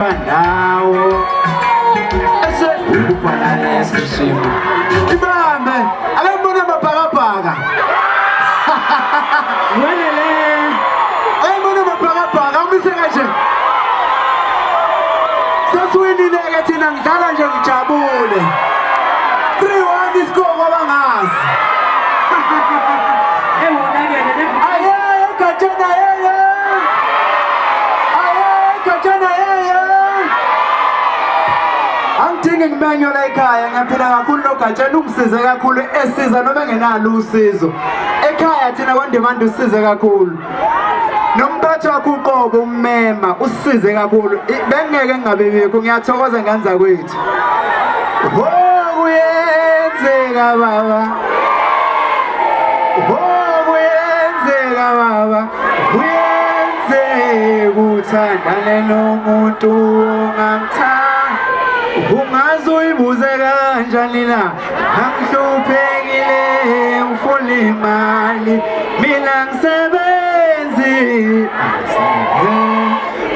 Nawo esefana nesishimo ibambe akembona mabhakabhaka welele ayembona mabhakabhaka umise kanje sasiwinile ke thina ngidlala nje ngijabule 3-1 iscore kwabangazi aye Gatsheni Angidingi ngimenyo la ekhaya ngiyaphila kakhulu lo Gatsheni ungisize kakhulu esiza noma engenalo usizo ekhaya thina kwandemanda usize kakhulu nomphathi wakho uqobo ummema usize kakhulu bengeke ngingabebikho ngiyathokoza nganza kwethu kuyenzeka baba kuyenzeka baba kuyenzeka uthandane nomuntu ongamthanda ungaze uyibuze kanjani la angihluphekile ufuna imali mina ngisebenzi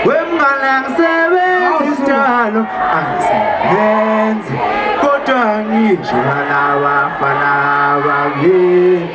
wemngala ngisebenzi isitalo angisebenzi kodwa ngisho labafana babili